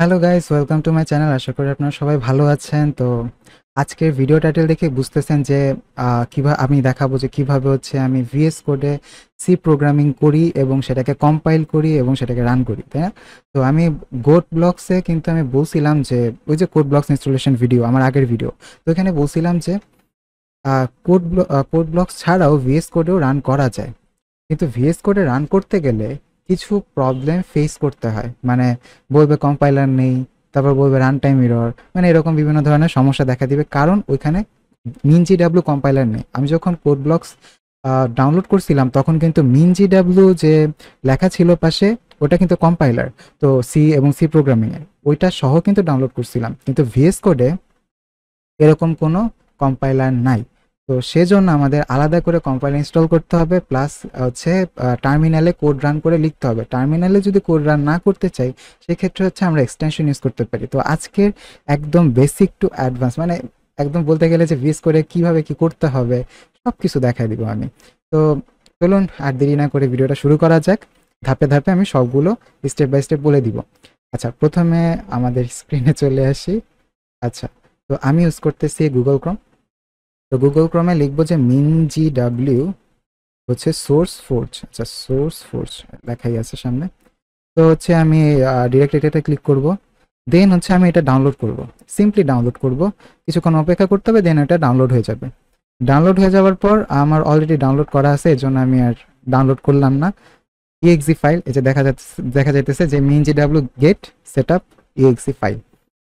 Hello guys, welcome to my channel. আশা করি আপনারা সবাই ভালো আছেন। তো আজকের ভিডিও টাইটেল দেখে বুঝতেছেন যে কিভাবে আমি দেখাবো যে কিভাবে হচ্ছে আমি ভিএস কোডে সি প্রোগ্রামিং করি এবং সেটাকে কম্পাইল করি এবং সেটাকে রান করি, তাই না? তো আমি কোড ব্লকসে কিন্তু আমি বলছিলাম যে ওই যে কোড ব্লকস ইনস্টলেশন ভিডিও, আমার আগের ভিডিও, তো এখানে বলছিলাম যে কোড ব্লকস ছাড়াও ভিএস কোডেও রান করা যায়। কিন্তু ভিএস কোডে রান করতে গেলে কিছু প্রবলেম ফেস করতে হয়, মানে বলবে কম্পাইলার নেই, তারপর বলবে রান টাইম এরর, মানে এরকম বিভিন্ন ধরনের সমস্যা দেখা দিবে, কারণ ওইখানে মিনজিডাব্লিউ কম্পাইলার নেই। আমি যখন কোড ব্লকস ডাউনলোড করছিলাম তখন কিন্তু মিনজিডাব্লিউ যে লেখা ছিল পাশে, ওটা কিন্তু কম্পাইলার। তো সি এবং সি প্রোগ্রামিংয়ের ওইটা সহ কিন্তু ডাউনলোড করছিলাম, কিন্তু ভিএস কোডে এরকম কোনো কম্পাইলার নাই। তো সেজন্য আমাদের আলাদা করে কম্পাইলার ইনস্টল করতে হবে, প্লাস হচ্ছে টার্মিনালে কোড রান করে লিখতে হবে। টার্মিনালে যদি কোড রান না করতে চাই, সেক্ষেত্রে হচ্ছে আমরা এক্সটেনশন ইউজ করতে পারি। তো আজকের একদম বেসিক টু অ্যাডভান্স, মানে একদম বলতে গেলে যে ভিএস করে কীভাবে কী করতে হবে সব কিছু দেখাই দিব আমি। তো চলুন আর দেরি না করে ভিডিওটা শুরু করা যাক। ধাপে ধাপে আমি সবগুলো স্টেপ বাই স্টেপ বলে দিব। আচ্ছা, প্রথমে আমাদের স্ক্রিনে চলে আসি। আচ্ছা, তো আমি ইউজ করতেছি গুগল ক্রোম। তো গুগল ক্রোমে লিখবো যে মিনজিডাব্লিউ হচ্ছে সোর্স ফোর্জ। আচ্ছা, সোর্স ফোর্জ লেখাই আছে সামনে। তো হচ্ছে আমি ডিরেক্ট এটাতে ক্লিক করব। দেন হচ্ছে আমি এটা ডাউনলোড করব, সিম্পলি ডাউনলোড করব। কিছুক্ষণ অপেক্ষা করতে হবে, দেন এটা ডাউনলোড হয়ে যাবে। ডাউনলোড হয়ে যাওয়ার পর আমার অলরেডি ডাউনলোড করা আছে, এর জন্য আমি আর ডাউনলোড করলাম না। ইএক্সি ফাইল, এই যে দেখা যাইতেছে যে মিনজিডাব্লিউ get set up EXE file.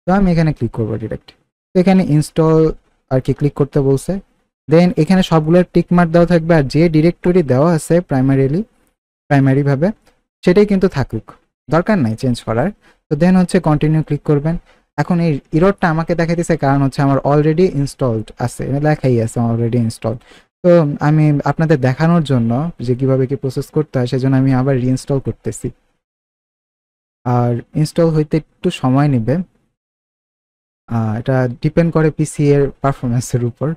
তো আমি এখানে ক্লিক করবো ডিরেক্ট। তো এখানে ইনস্টল আর কি ক্লিক করতে বলছে। দেন এখানে সবগুলোর টিক মার্ক দেওয়া থাকবে, আর যে ডিরেক্টরি দেওয়া আছে প্রাইমারিভাবে সেটাই কিন্তু থাকুক, দরকার নাই চেঞ্জ করার। তো দেন হচ্ছে কন্টিনিউ ক্লিক করবেন। এখন এই ইররটা আমাকে দেখাইতেছে কারণ হচ্ছে আমার অলরেডি ইনস্টলড আছে, লেখাই আছে অলরেডি ইনস্টল। তো আমি আপনাদের দেখানোর জন্য যে কিভাবে কি প্রসেস করতে হয় সেজন্য আমি আবার রিইনস্টল করতেছি। আর ইনস্টল হইতে একটু সময় নেবে, এটা ডিপেন্ড করে পিসি এর পারফরমেন্সের উপর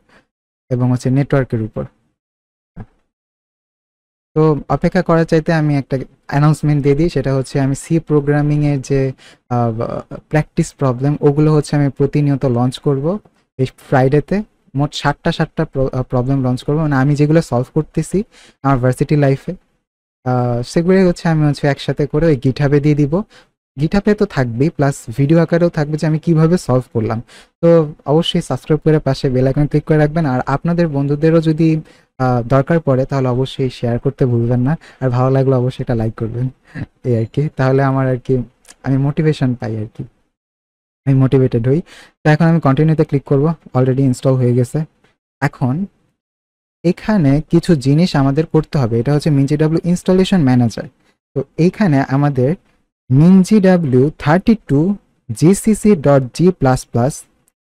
এবং হচ্ছে নেটওয়ার্কের উপর। তো অপেক্ষা করার চাইতে আমি একটা অ্যানাউন্সমেন্ট দিয়ে দিই, সেটা হচ্ছে আমি সি প্রোগ্রামিংয়ের যে প্র্যাকটিস প্রবলেম, ওগুলো হচ্ছে আমি প্রতিনিয়ত লঞ্চ করব এই ফ্রাইডেতে। মোট 7টা প্রবলেম লঞ্চ করবো, মানে আমি যেগুলো সলভ করতেছি আমার ভার্সিটি লাইফে, সেগুলোই হচ্ছে আমি হচ্ছে একসাথে করে ওই গিটহাবে দিয়ে দিব। গিটহাবে তো থাকবেই, প্লাস ভিডিও আকারেও থাকবে যে আমি কিভাবে সলভ করলাম। তো অবশ্যই সাবস্ক্রাইব করে পাশে বেল আইকন ক্লিক করে রাখবেন, আর আপনাদের বন্ধুদেরও যদি দরকার পড়ে তাহলে অবশ্যই শেয়ার করতে ভুলবেন না। আর ভালো লাগলে অবশ্যই এটা লাইক করবেন, এই আর কি। তাহলে আমার আর কি আমি মোটিভেশন পাই আর কি, আমি মোটিভেটেড হই। তো এখন আমি কন্টিনিউতে ক্লিক করব, অলরেডি ইনস্টল হয়ে গেছে। এখন এখানে কিছু জিনিস আমাদের করতে হবে, এটা হচ্ছে মিনজিডাব্লিউ ইনস্টলেশন ম্যানেজার। তো এইখানে আমাদের মিনজিডাব্লিউ32 gcc.g++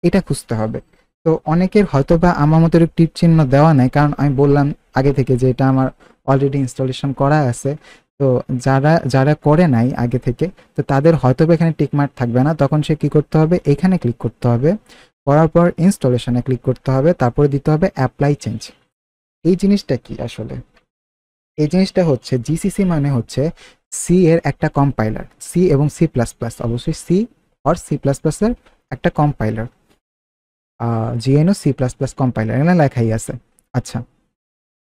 এটা খুঁজতে হবে। তো অনেকের হয়তো বা আমার মতো টিপ চিহ্ন দেওয়া নাই, কারণ আমি বললাম আগে থেকে যে এটা আমার অলরেডি ইনস্টলেশন করা আছে। তো যারা যারা করে নাই আগে থেকে, তো তাদের হয়তো বা এখানে টিকমার্ক থাকবে না, তখন সে কি করতে হবে, এখানে ক্লিক করতে হবে। করার পর ইনস্টলেশনে ক্লিক করতে হবে, তারপরে দিতে হবে অ্যাপ্লাই চেঞ্জ। এই জিনিসটা কি আসলে? এই জিনিসটা হচ্ছে জিসিসি মানে হচ্ছে সি এর একটা কম্পাইলার, সি এবং সি প্লাস প্লাস, অবশ্যই সি আর সি প্লাস প্লাসের একটা compiler, GNU C plus plus compiler, এখানে লেখাই আছে। আচ্ছা,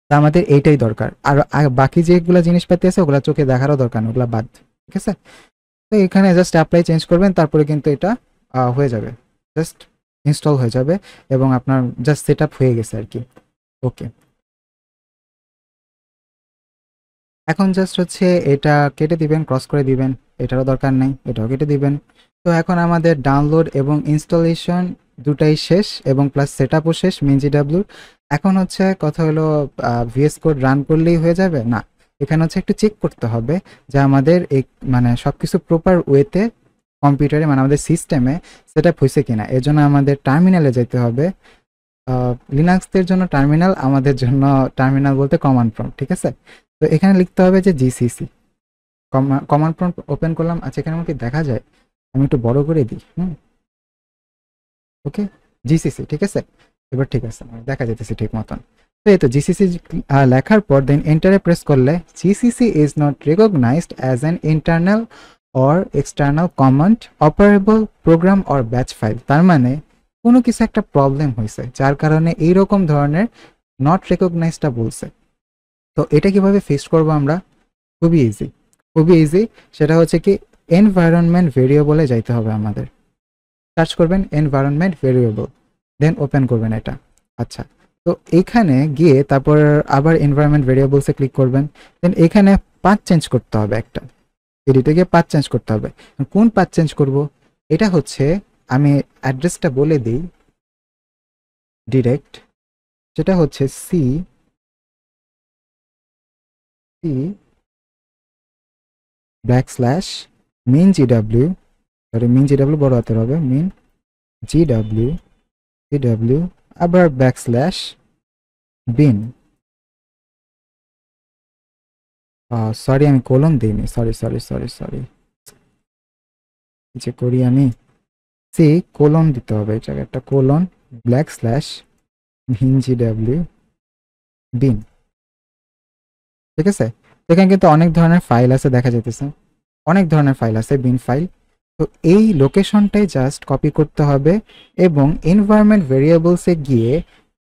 তা আমাদের এইটাই দরকার। আর বাকি যেগুলো জিনিসপাতি আছে ওগুলো চোখে দেখারও দরকার নেই, ওগুলো বাদ, ঠিক আছে? তো এখানে জাস্ট অ্যাপ্লাই চেঞ্জ করবেন, তারপরে কিন্তু এটা হয়ে যাবে, জাস্ট ইনস্টল হয়ে যাবে এবং আপনার জাস্ট সেট আপ হয়ে গেছে আর কি। ওকে, এখন জাস্ট হচ্ছে এটা কেটে দিবেন, ক্রস করে দিবেন, এটারও দরকার নেই, এটাও কেটে দিবেন। তো এখন আমাদের ডাউনলোড এবং ইনস্টলেশন দুটাই শেষ এবং প্লাস সেট আপও শেষ মিনজিডাব্লিউর। এখন হচ্ছে কথা হলো ভিএস কোড রান করলেই হয়ে যাবে না, এখানে হচ্ছে একটু চেক করতে হবে যে আমাদের এই মানে সব কিছু প্রপার ওয়েতে কম্পিউটারে, মানে আমাদের সিস্টেমে সেট আপ হয়েছে কিনা। এর জন্য আমাদের টার্মিনালে যেতে হবে। লিনাক্সদের জন্য টার্মিনাল, আমাদের জন্য টার্মিনাল বলতে কমান্ড প্রম্পট, ঠিক আছে? তো এখানে লিখতে হবে যে জিসিসি, কমান্ড প্রম্পট ওপেন করলাম। আচ্ছা, এখানে আমাকে দেখা যায়, আমি একটু বড় করে দিই। ওকে, জিসিসি, ঠিক আছে? এবার ঠিক আছে, দেখা যেতেছে ঠিক মতন। তো এই তো জিসিসি লেখার পর দেন এন্টারে প্রেস করলে GCC is not recognised as an internal or external command operable program or batch file. তার মানে কোনো কিছু একটা প্রবলেম হয়েছে যার কারণে এইরকম ধরনের নট রেকগনাইজডটা বলছে। তো এটা কিভাবে ফেস করবো আমরা? খুবই ইজি, খুবই ইজি। সেটা হচ্ছে কি, এনভায়রনমেন্ট ভেরিয়েবলে যাইতে হবে আমাদের। সার্চ করবেন এনভায়রনমেন্ট ভেরিয়েবল, দেন ওপেন করবেন এটা। আচ্ছা, তো এইখানে গিয়ে তারপর আবার এনভায়রনমেন্ট ভেরিয়েবলসে ক্লিক করবেন। দেন এখানে পাথ চেঞ্জ করতে হবে একটা, এডিটে গিয়ে পাথ চেঞ্জ করতে হবে। কোন পাথ চেঞ্জ করব? এটা হচ্ছে, আমি অ্যাড্রেসটা বলে দিই ডিরেক্ট, যেটা হচ্ছে C main GW, sorry main GW বড় হাতের হবে, মেইন জিডাব্লিউ আবার বিন। সরি আমি কোলন দিইনি, সরি সরি সরি সরি, যে করি আমি, সি কোলন দিতে হবে এই জায়গায়, একটা কোলন মেইন জিডাব্লিউ বিন। ঠিক আছে, এখানে কিন্তু অনেক ধরনের ফাইল আছে, দেখা যেতেছে অনেক ধরনের ফাইল আছে, বিন ফাইল। তো এই লোকেশনটাই জাস্ট কপি করতে হবে এবং এনভায়রনমেন্ট ভেরিয়েবলসে গিয়ে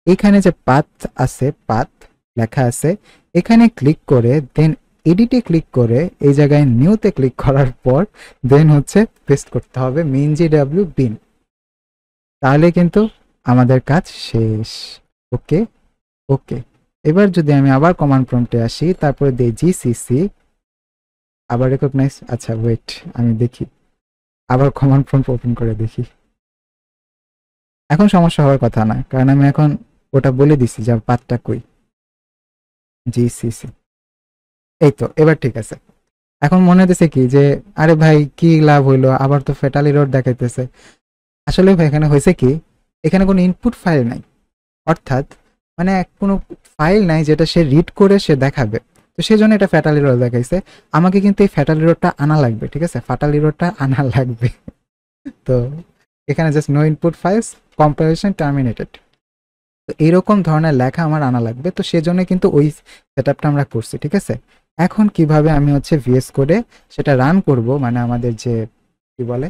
এখানে যে পাথ আছে, পাথ লেখা আছে, এখানে ক্লিক করে দেন এডিটে ক্লিক করে এই জায়গায় নিউতে ক্লিক করার পর দেন হচ্ছে পেস্ট করতে হবে মেইন জিডাব্লিউ বিন। তাহলে কিন্তু আমাদের কাজ শেষ। ওকে ওকে, এবার যদি আমি আবার কমান্ড প্রম্পটে আসি, তারপরে দিই জিসিসি, আবার রেকগনাইজ, আচ্ছা ওয়েট আমি দেখি, আবার কমান্ড প্রম্পট ওপেন করে দেখি। এখন সমস্যা হওয়ার কথা না, কারণ আমি এখন ওটা বলে দিছি যে পাথটা কই, জিসিসি, এই তো এবার ঠিক আছে। এখন মনে হতেছে কি যে আরে ভাই কি লাভ হইলো, আবার তো ফেটালি রোড দেখাইতেছে। আসলে ভাই এখানে হয়েছে কি, এখানে কোনো ইনপুট ফাইল নাই, অর্থাৎ মানে কোনো ফাইল নাই যেটা সে রিড করে সে দেখাবে। তো সেই জন্য এটা ফ্যাটালি রোড দেখাইছে। আমাকে কিন্তু এই ফ্যাটালি রোডটা আনা লাগবে, ঠিক আছে, ফ্যাটালি রোডটা আনা লাগবে। তো এখানে just no input files, compilation terminated, তো এইরকম ধরনের লেখা আমার আনা লাগবে। তো সেজন্য কিন্তু ওই সেটআপটা আমরা করছি, ঠিক আছে। এখন কিভাবে আমি হচ্ছে ভিএস কোডে সেটা রান করব, মানে আমাদের যে কি বলে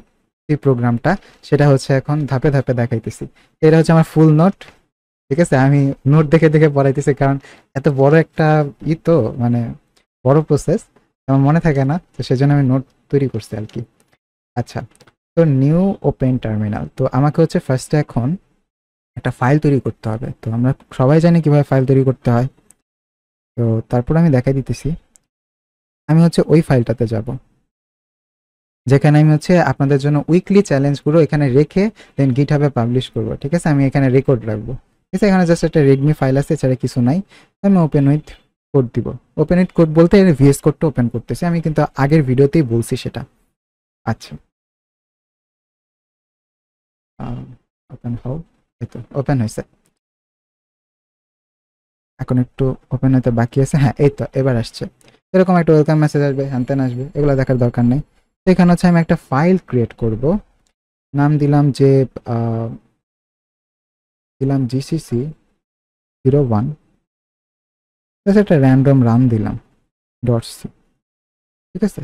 এই প্রোগ্রামটা, সেটা হচ্ছে এখন ধাপে ধাপে দেখাইতেছি। এটা হচ্ছে আমার ফুল নোট, ঠিক আছে। আমি নোট দেখে দেখে পড়াইতেছি, কারণ এত বড় একটা তো মানে বড় প্রসেস, আমার মনে থাকে না, তো সেজন্য আমি নোট তৈরি করছি আর কি। আচ্ছা, তো নিউ ওপেন টার্মিনাল, তো আমাকে হচ্ছে ফার্স্টে এখন একটা ফাইল তৈরি করতে হবে। তো আমরা সবাই জানি কিভাবে ফাইল তৈরি করতে হয়। তো তারপর আমি দেখাই দিতেছি, আমি হচ্ছে ওই ফাইলটাতে যাব যেখানে আমি হচ্ছে আপনাদের জন্য উইকলি চ্যালেঞ্জগুলো এখানে রেখে দেন গিটহাবে পাবলিশ করব, ঠিক আছে। আমি এখানে রেকর্ড রাখবো, ঠিক আছে। এখানে জাস্ট একটা রেডমি ফাইল আছে, এছাড়া কিছু নাই। আমি ওপেন উইথ কোড দিব। ওপেন উইথ কোড বলতে ভিএস কোডটা ওপেন করতেছি, আমি কিন্তু আগের ভিডিওতেই বলছি সেটা। আচ্ছা, ওপেন হও, এই তো ওপেন হয়েছে। এখন একটু ওপেন হতে বাকি আছে, হ্যাঁ এই তো এবার আসছে। এরকম একটা ওয়েলকাম মেসেজ আসবে, হ্যানতেন আসবে, এগুলো দেখার দরকার নেই। এখানে হচ্ছে আমি একটা ফাইল ক্রিয়েট করব, নাম দিলাম যে দিলাম GCC01, একটা র্যান্ডম রান দিলাম .c, ঠিক আছে।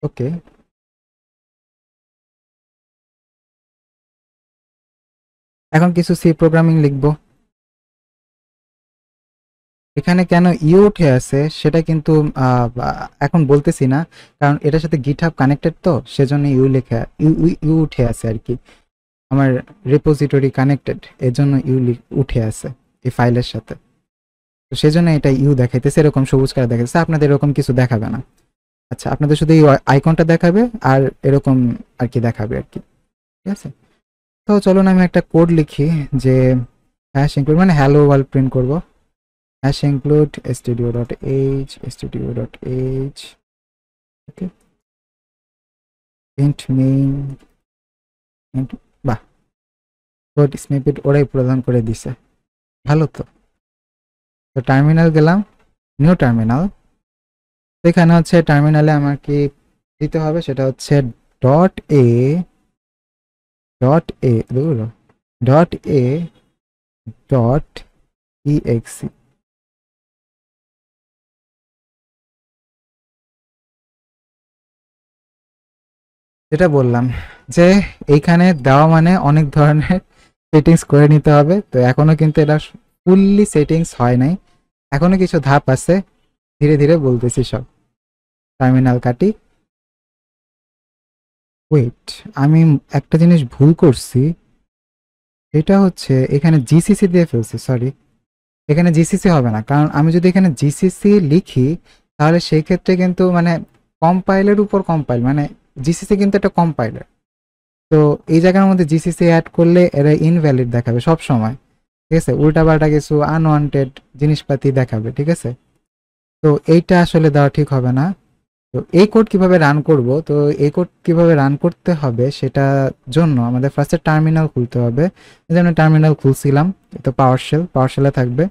ওকে, এখন কিছু সি প্রোগ্রামিং লিখবো। এখানে কেন ইউ উঠে আছে সেটা কিন্তু এখন বলতেছি না, কারণ এটার সাথে গিটহাব কানেক্টেড, তো সেজন্য ইউ লেখা ইউ উঠে আছে আর কি। আমার রেপোজিটরি কানেক্টেড, এর জন্য উঠে আছে এই ফাইলের সাথে। তো সেজন্য এটা ইউ দেখাইতেছে, এরকম সবুজ কালার দেখাইতেছে। আপনাদের এরকম কিছু দেখাবে না। আচ্ছা, আপনাদের শুধু এই আইকনটা দেখাবে আর এরকম আর কি দেখাবে আর কি, ঠিক আছে। তো চলুন আমি একটা কোড লিখি যে হ্যাশ ইনক্লুড মানে হ্যালো ওয়ার্ল্ড প্রিন্ট করব। হ্যাশ ইনক্লুড studio.h ওকে, প্রিন্ট মেইন, বাহ, কোড স্নিপেট ওরাই প্রদান করে দিছে, ভালো তো। তো টার্মিনাল গেলাম, নিউ টার্মিনাল। এখানে হচ্ছে টার্মিনালে আমার কি দিতে হবে, সেটা হচ্ছে dot A dot A dot A dot exe, যেটা বললাম যে এইখানে দেওয়া মানে অনেক ধরনের সেটিংস করে নিতে হবে। তো এখনো কিন্তু এটা ফুললি সেটিংস হয় নাই, এখনো কিছু ধাপ আছে, ধীরে ধীরে বলতেছি সব। টার্মিনাল কাটি। ওয়েট, আমি একটা জিনিস ভুল করছি। এটা হচ্ছে এখানে জিসিসি দিয়ে ফেলছি, সরি। এখানে জিসিসি হবে না, কারণ আমি যদি এখানে জিসিসি লিখি তাহলে সেই ক্ষেত্রে কিন্তু মানে কম্পাইলের উপর কম্পাইল, মানে জিসিসি কিন্তু একটা কম্পাইলার। তো এই জায়গার মধ্যে জিসিসি অ্যাড করলে এরা ইনভ্যালিড দেখাবে সব সময়, ঠিক আছে? উল্টাপাল্টা কিছু আনওয়ান্টেড জিনিসপাতি দেখাবে, ঠিক আছে? তো এইটা আসলে দেওয়া ঠিক হবে না। তো এই কোড কিভাবে রান করব, তো এই কোড কিভাবে রান করতে হবে সেটার জন্য আমাদের ফার্স্টে টার্মিনাল খুলতে হবে। এই যে আমি টার্মিনাল খুলছিলাম, তো পাওয়ার শেলে থাকবে।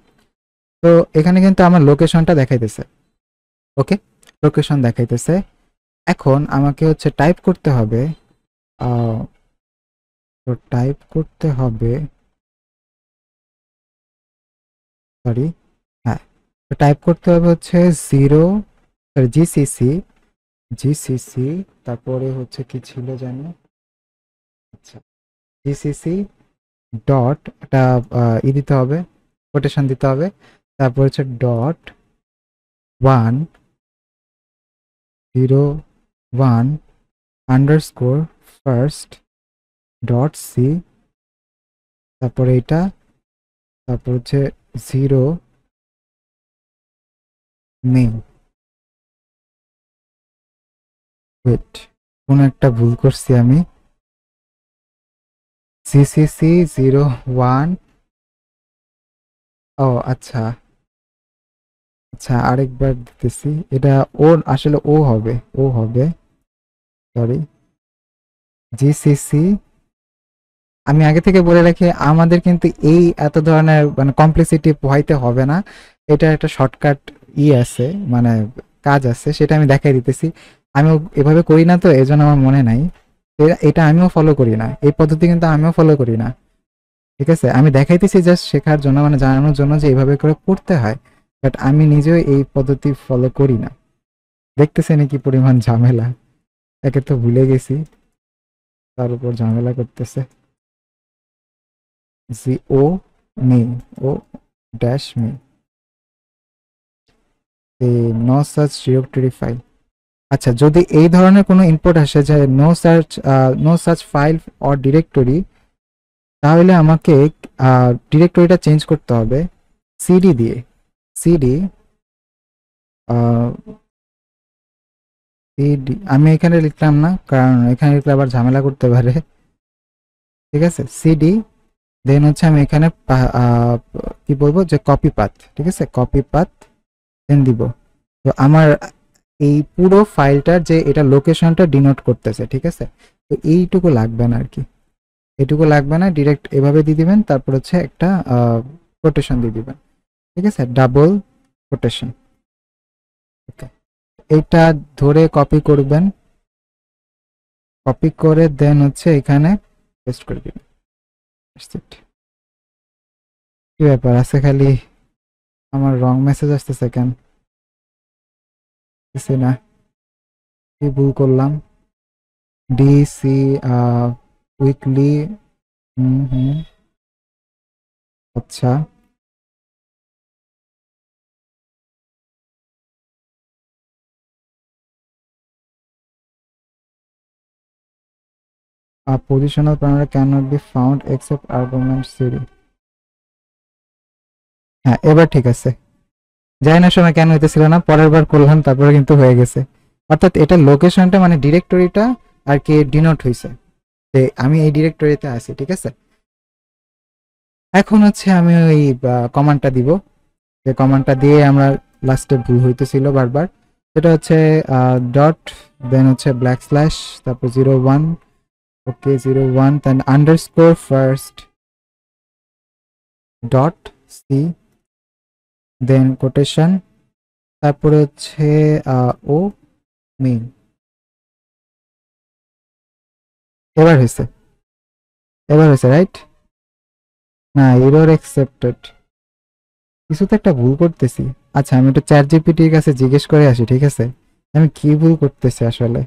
তো এখানে কিন্তু আমার লোকেশনটা দেখাইতেছে, ওকে, লোকেশন দেখাইতেছে। এখন আমাকে হচ্ছে টাইপ করতে হবে, তো টাইপ করতে হবে, সরি, হ্যাঁ, তো টাইপ করতে হবে হচ্ছে জিরো, সরি, জিসিসি, জিসিসি, তারপরে হচ্ছে কি ছিল জানো, আচ্ছা, জিসিসি ডট একটা দিতে হবে, কোটেশন দিতে হবে। তারপর হচ্ছে dot 101 underscore first dot C, তারপরে এটা, তারপর হচ্ছে 0 মেইন। ওয়েট, কোনো একটা ভুল করছি আমি। সিসিসি 01, ও আচ্ছা আচ্ছা, আরেকবার দিতেছি। এটা ও আসলে ও হবে, ও হবে, সরি, জিসিসি। আমি আগে থেকে বলে রাখি, আমাদের কিন্তু এই এত ধরনের মানে কমপ্লেক্সিটি পোহাইতে হবে না। এটা একটা শর্টকাট আছে, মানে কাজ আছে, সেটা আমি দেখাই দিতেছি। আমিও এভাবে করি না, তো এই জন্য আমার মনে নাই। এটা আমিও ফলো করি না, এই পদ্ধতি কিন্তু আমিও ফলো করি না, ঠিক আছে? আমি দেখাইতেছি জাস্ট শেখার জন্য, মানে জানানোর জন্য যে এইভাবে করে করতে হয়, বাট আমি নিজেও এই পদ্ধতি ফলো করি না। দেখতেছেন কি পরিমাণ ঝামেলা, একে তো ভুলে গেছি, তার উপর ঝামেলা করতেছে। G O me, O dash me, no search directory file. আচ্ছা, যদি এই ধরনের কোনো ইনপুট আসে যে no search file or directory, তাহলে আমাকে ডিরেক্টরিটা চেঞ্জ করতে হবে সিডি দিয়ে। সিডি, সিডি আমি এখানে লিখলাম না, কারণ এখানে লিখলে আবার ঝামেলা করতে পারে, ঠিক আছে? সিডি, দেন হচ্ছে আমি এখানে কি বলবো যে কপি পাথ, ঠিক আছে? কপি পাথ দেন দিব। তো আমার এই পুরো ফাইলটার যে এটা লোকেশনটা ডিনোট করতেছে, ঠিক আছে? তো এইটুকু লাগবে না আর কি, এটুকু লাগবে না, ডিরেক্ট এভাবে দিয়ে দিবেন। তারপর হচ্ছে একটা কোটেশন দিয়ে দিবেন, ঠিক আছে? ডাবল কোটেশন, ওকে। এইটা ধরে কপি করবেন, কপি করে দেন হচ্ছে এখানে পেস্ট করে দিবেন। কি ব্যাপার আছে, খালি আমার রং মেসেজ আসতেছে কেন? কিছু না, কি ভুল করলাম? ডিসি উইকলি, হুম হুম, আচ্ছা, positional parameter cannot be found except argument cd। হ্যাঁ, এবার ঠিক আছে। জানি না সময় কেন হইতেছিল না, পরের বার করলাম তারপরে কিন্তু হয়ে গেছে। অর্থাৎ এটা লোকেশনটা মানে ডিরেক্টরিটা আর কি ডিনোট হয়েছে, যে আমি এই ডিরেক্টরিতে আছি, ঠিক আছে? এখন হচ্ছে আমি ওই কমান্ডটা দিব, যে কমান্ডটা দিয়ে আমরা লাস্টে ভুল হইতেছিল বারবার। সেটা হচ্ছে ডট, দেন হচ্ছে ব্ল্যাক স্ল্যাশ, তারপর 01, ওকে, 01, then underscore first dot C, then quotation, তারপরে হচ্ছে ও মেইন। এবার হয়েছে, এবার হয়েছে, রাইট? না, এরর অ্যাকসেপ্টেড, কিছু তো একটা ভুল করতেছি। আচ্ছা, আমি একটু চ্যাট জিপিটির কাছে জিজ্ঞেস করে আসি, ঠিক আছে? আমি কি ভুল করতেছি আসলে।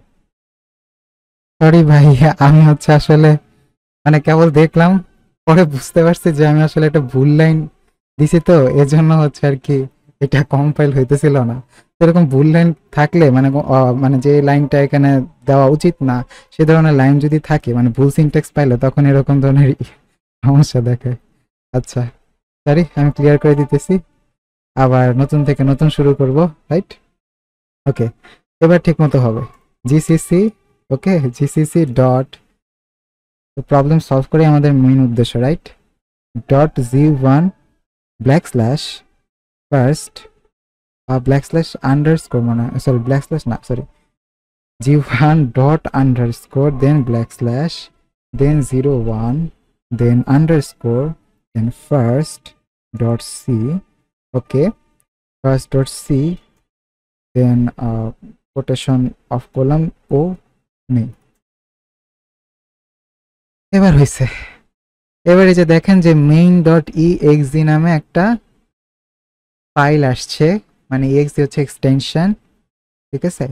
সরি ভাই, আমি হচ্ছে আসলে মানে কেবল দেখলাম, পরে বুঝতে পারছি যে আমি আসলে একটা ভুল লাইন দিছি, তো এজন্য হচ্ছে আর কি এটা কম্পাইল হইতেছিল না। তো এরকম ভুল লাইন থাকলে মানে মানে যে লাইনটা এখানে দেওয়া উচিত না সে ধরনের লাইন যদি থাকে, মানে ভুল সিনট্যাক্স পাইলে, তখন এরকম ধরনের সমস্যা দেখায়। আচ্ছা, সরি, আমি ক্লিয়ার করে দিতেছি। আবার নতুন থেকে নতুন শুরু করব, রাইট? ওকে, এবার ঠিক মতো হবে। GCC, okay, GCC dot, problem solve করে আমাদের মেইন উদ্দেশ্য, রাইট? ডট জি1 black slash first black slash underscore, মানে সরি ব্ল্যাক স্ল্যাশ না, সরি, জি1 dot underscore then black slash then 01 then underscore then first dot C, okay, first dot C then quotation of column ও নেই। এবার হয়েছে। এবার এই যে দেখেন যে মেইন ডট ই এক্সি নামে একটা ফাইল আসছে, মানে এক্সি হচ্ছে এক্সটেনশন, ঠিক আছে?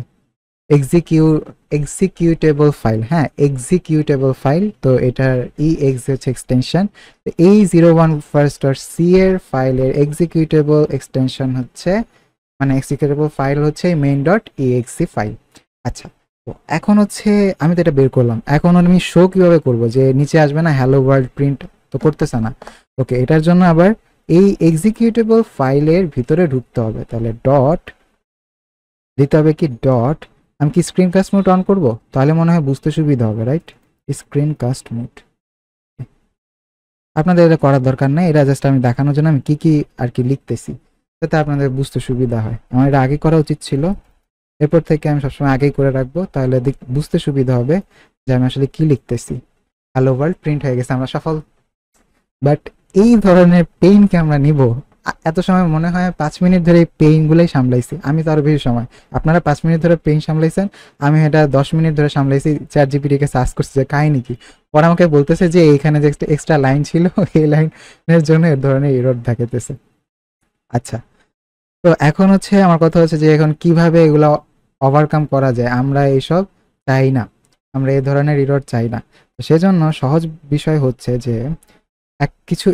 এক্সিকিউটেবল ফাইল, হ্যাঁ, এক্সিকিউটেবল ফাইল। তো এটার ই এক্সি হচ্ছে এক্সটেনশন। তো এই 01 ফার্স্ট ডট সি এর ফাইলের এক্সিকিউটেবল এক্সটেনশন হচ্ছে, মানে এক্সিকিউটেবল ফাইল হচ্ছে মেইন ডট ই এক্সি ফাইল। আচ্ছা, তো এখন হচ্ছে আমি তো এটা বের করলাম, এখন আমি শো কিভাবে করব? যে নিচে আসবে না হ্যালো ওয়ার্ল্ড প্রিন্ট, তো করতেছে না। ওকে, এটার জন্য আবার এই এক্সিকিউটেবল ফাইলের ভিতরে ঢুকতে হবে। তাহলে ডট দিতে হবে কি, ডট, আমি কি স্ক্রিন কাস্ট মোড অন করব? তাহলে মনে হয় বুঝতে সুবিধা হবে, রাইট? স্ক্রিন কাস্ট মোড আপনাদের এটা করার দরকার নেই, এটা জাস্ট আমি দেখানোর জন্য আমি কি কি আর কি লিখতেছি, যাতে আপনাদের বুঝতে সুবিধা হয়। আমার এটা আগে করা উচিত ছিল, এরপর থেকে আমি সবসময় আগেই করে রাখবো, তাহলে বুঝতে সুবিধা হবে যে আমি আসলে কি লিখতেছি। হ্যালো ওয়ার্ল্ড প্রিন্ট হয়ে গেছে, আমরা সফল। বাট এই ধরনের পেইনকে আমরা নিব, এত সময় মনে হয় 5 মিনিট ধরে এই পেইনগুলোই সামলাইছি, আমি তো আরো বেশি সময়। আপনারা 5 মিনিট ধরে পেইন সামলাইছেন, আমি এটা 10 মিনিট ধরে সামলাইছি। চ্যাট জিপিটিকে সার্চ করছি যে কাহিনী কি, ওরা আমাকে বলতেছে যে এইখানে যে এক্সট্রা লাইন ছিল এই লাইনের জন্য এর ধরনের এরর দেখাইতেছে। আচ্ছা, তো এখন হচ্ছে আমার কথা হচ্ছে যে এখন কিভাবে এগুলো ওভারকাম করা যায়। আমরা এইসব চাই না, আমরা এই ধরনের এরর চাই না। তো সেজন্য সহজ বিষয় হচ্ছে যে কিছু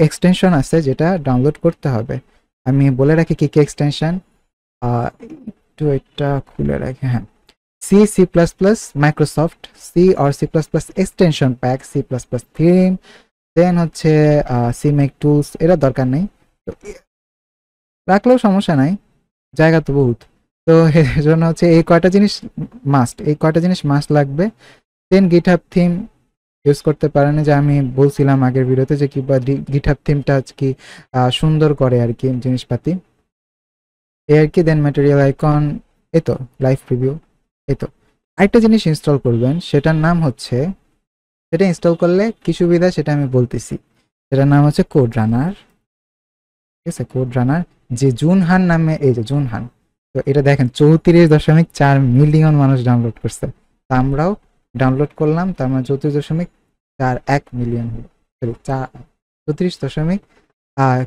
এক্সটেনশন আছে যেটা ডাউনলোড করতে হবে। আমি বলে রাখি কি কি এক্সটেনশন, একটু এটা খুলে রাখি, হ্যাঁ। C, C plus plus, Microsoft C or C plus plus extension pack, C plus plus theme, then হচ্ছে সি মেক টুলস, এরা দরকার নেই, তো রাখলেও সমস্যা নাই, জায়গা তো বহুত। তো এর জন্য হচ্ছে এই কয়টা জিনিস মাস্ট, এই কয়টা জিনিস মাস্ট লাগবে। দেন গিটহাব থিম ইউজ করতে পারেন, যে আমি বলছিলাম আগের ভিডিওতে যে কিংবা গিটহাব থিমটা কি সুন্দর করে আর কি জিনিসপাতি, এই আর কি। দেন ম্যাটেরিয়াল আইকন, এই তো লাইভ প্রিভিউ, এই তো। আরেকটা জিনিস ইনস্টল করবেন, সেটার নাম হচ্ছে, সেটা ইনস্টল করলে কি সুবিধা সেটা আমি বলতেছি। সেটার নাম হচ্ছে কোড রানার, ঠিক আছে? কোড রানার, যে জুনহান নামে, এই যে জুনহান, তো এটা দেখেন 34.4 মিলিয়ন মানুষ ডাউনলোড করছে, তা আমরাও ডাউনলোড করলাম, তার মানে 34.41 মিলিয়ন হলো, সরি 34 দশমিক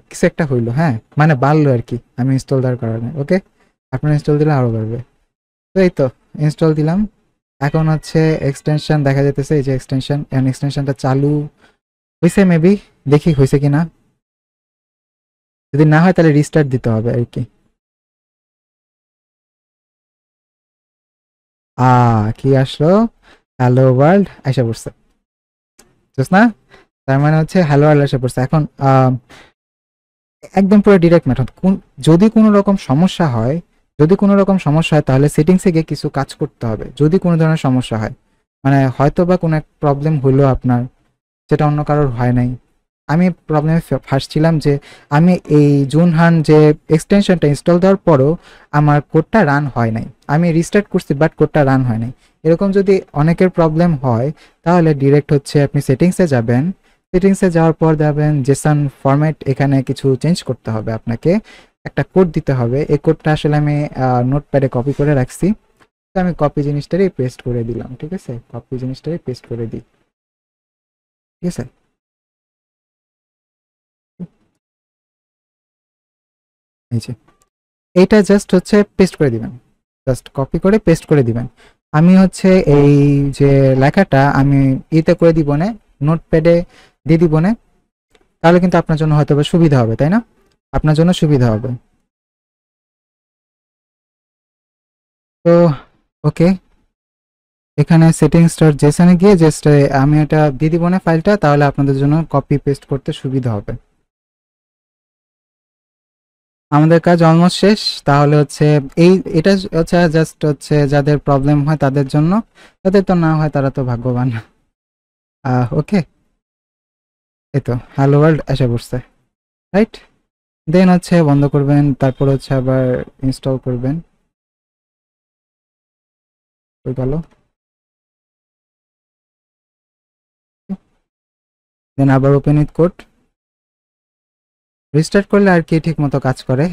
কিছু একটা হইলো, হ্যাঁ, মানে বাড়লো আর কি, আমি ইনস্টল দেওয়ার কারণে। ওকে, আপনার ইনস্টল দিলে আরো বাড়বে। তো এই তো ইনস্টল দিলাম। এখন হচ্ছে এক্সটেনশন দেখা যেতেছে, এই যে এক্সটেনশন, এখন এক্সটেনশনটা চালু হয়েছে মেবি, দেখি হয়েছে কিনা। যদি না হয় তাহলে রিস্টার্ট দিতে হবে আর কি। কি আসলো? হ্যালো ওয়ার্ল্ড এসে পড়ছে, বুঝছ না? তার মানে হচ্ছে হ্যালো ওয়ার্ল্ড এসে পড়ছে। এখন একদম পুরো ডিরেক্ট মেথড। যদি কোনো রকম সমস্যা হয়, যদি কোনো রকম সমস্যা হয় তাহলে সেটিংসে গিয়ে কিছু কাজ করতে হবে। যদি কোনো ধরনের সমস্যা হয়, মানে হয়তো বা কোনো এক প্রবলেম হলো আপনার, যেটা অন্য কারোর হয় নাই। আমি প্রবলেমে ফাঁসছিলাম যে আমি এই জুনহান যে এক্সটেনশনটা ইনস্টল দেওয়ার পরও আমার কোডটা রান হয় নাই। আমি রিস্টার্ট করছি বাট কোডটা রান হয় নাই। এরকম যদি অনেকের প্রবলেম হয় তাহলে ডিরেক্ট হচ্ছে আপনি সেটিংসে যাবেন, সেটিংসে যাওয়ার পর যাবেন জেসন ফরম্যাট, এখানে কিছু চেঞ্জ করতে হবে আপনাকে, একটা কোড দিতে হবে। এই কোডটা আসলে আমি নোটপ্যাডে কপি করে রাখছি, তো আমি কপি জিনিসটারই পেস্ট করে দিলাম, ঠিক আছে? কপি জিনিসটারই পেস্ট করে দিই, ঠিক আছে? এই যে এইটা জাস্ট হচ্ছে পেস্ট করে দিবেন, জাস্ট কপি করে পেস্ট করে দিবেন। আমি হচ্ছে এই যে লেখাটা আমি ইতে করে দিব না, নোটপ্যাডে দিয়ে দিব না, তাহলে কিন্তু আপনার জন্য হয়তো সুবিধা হবে, তাই না? আপনার জন্য সুবিধা হবে। তো ওকে, এখানে সেটিংস ডট জেসনে গিয়ে জাস্ট আমি এটা দিয়ে দিব না ফাইলটা, তাহলে আপনাদের জন্য কপি পেস্ট করতে সুবিধা হবে। আমাদের কাজ অলমোস্ট শেষ। তাহলে হচ্ছে এটা হচ্ছে জাস্ট হচ্ছে যাদের প্রবলেম হয় তাদের জন্য, যাদের তো না হয় তারা তো ভাগ্যবান। ওকে, এই তো হ্যালো ওয়ার্ল্ড এসে পড়ছে, রাইট? দেন হচ্ছে বন্ধ করবেন, তারপর হচ্ছে আবার ইনস্টল করবেন। হয়ে গেল। দেন আবার ওপেন উইথ কোড। রিস্টার্ট করলে আর কি ঠিক মতো কাজ করে,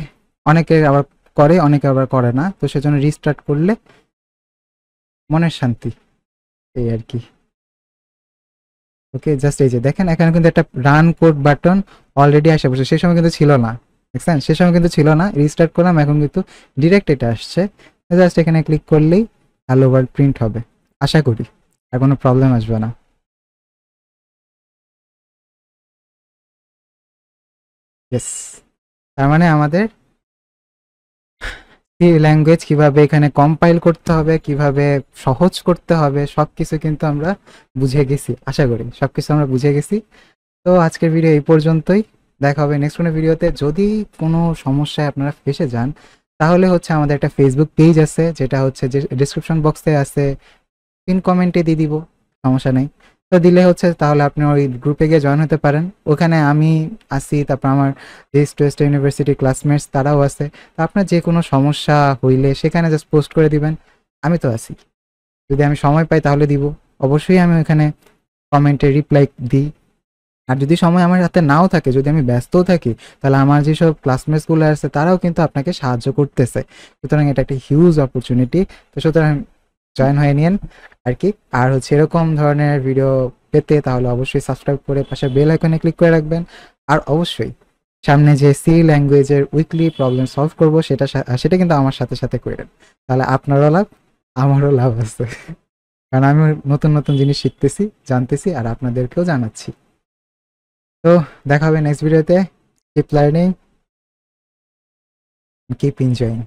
অনেকে আবার করে অনেকে আবার করে না, তো সেজন্য রিস্টার্ট করলে মনের শান্তি, এই আর কি। ওকে, জাস্ট এই যে দেখেন এখানে কিন্তু একটা রান কোড বাটন অলরেডি আসে পড়ছে, সেই সময় কিন্তু ছিল না, দেখছেন? সেই সময় কিন্তু ছিল না, রিস্টার্ট করলাম এখন কিন্তু ডিরেক্ট এটা আসছে। জাস্ট এখানে ক্লিক করলেই হ্যালো ওয়ার্ল্ড প্রিন্ট হবে, আশা করি আর কোনো প্রবলেম আসবে না। ইয়েস, তার মানে আমাদের সি ল্যাঙ্গুয়েজ কিভাবে এখানে কম্পাইল করতে হবে, কিভাবে সহজ করতে হবে, সবকিছু কিন্তু আমরা বুঝে গেছি, আশা করি সবকিছু আমরা বুঝে গেছি। তো আজকের ভিডিও এই পর্যন্তই, দেখা হবে নেক্সট কোনো ভিডিওতে। যদি কোনো সমস্যায় আপনারা ফেসে যান, তাহলে হচ্ছে আমাদের একটা ফেসবুক পেজ আছে, যেটা হচ্ছে যে ডিসক্রিপশন বক্সে আছে, পিন কমেন্টে দিয়ে দিব, সমস্যা নেই। তো দিলে হচ্ছে তাহলে আপনি ওই গ্রুপে গিয়ে জয়েন হতে পারেন। ওখানে আমি আছি, তারপর আমার ইস্ট ওয়েস্ট ইউনিভার্সিটি ক্লাসমেটস তারাও আছে। তো আপনার যে কোনো সমস্যা হইলে সেখানে জাস্ট পোস্ট করে দিবেন, আমি তো আছি। যদি আমি সময় পাই তাহলে দিব, অবশ্যই আমি ওখানে কমেন্টে রিপ্লাই দিই। আর যদি সময় আমার হাতে নাও থাকে, যদি আমি ব্যস্তও থাকি, তাহলে আমার যেসব ক্লাসমেটসগুলো আছে তারাও কিন্তু আপনাকে সাহায্য করতেছে। সুতরাং এটা একটা হিউজ অপরচুনিটি। তো সুতরাং জয়েন হয়ে নিন আর কি। আর হচ্ছে এরকম ধরনের ভিডিও পেতে তাহলে অবশ্যই সাবস্ক্রাইব করে পাশে বেল আইকনে ক্লিক করে রাখবেন। আর অবশ্যই সামনে যে সি ল্যাঙ্গুয়েজের উইকলি প্রবলেম সলভ করব, সেটা কিন্তু আমার সাথে সাথে করেন, তাহলে আপনারও লাভ আমারও লাভ আছে। কারণ আমি নতুন নতুন জিনিস শিখতেছি, জানতেছি, আর আপনাদেরকেও জানাচ্ছি। তো দেখা হবে নেক্সট ভিডিওতে। Keep learning, keep enjoying.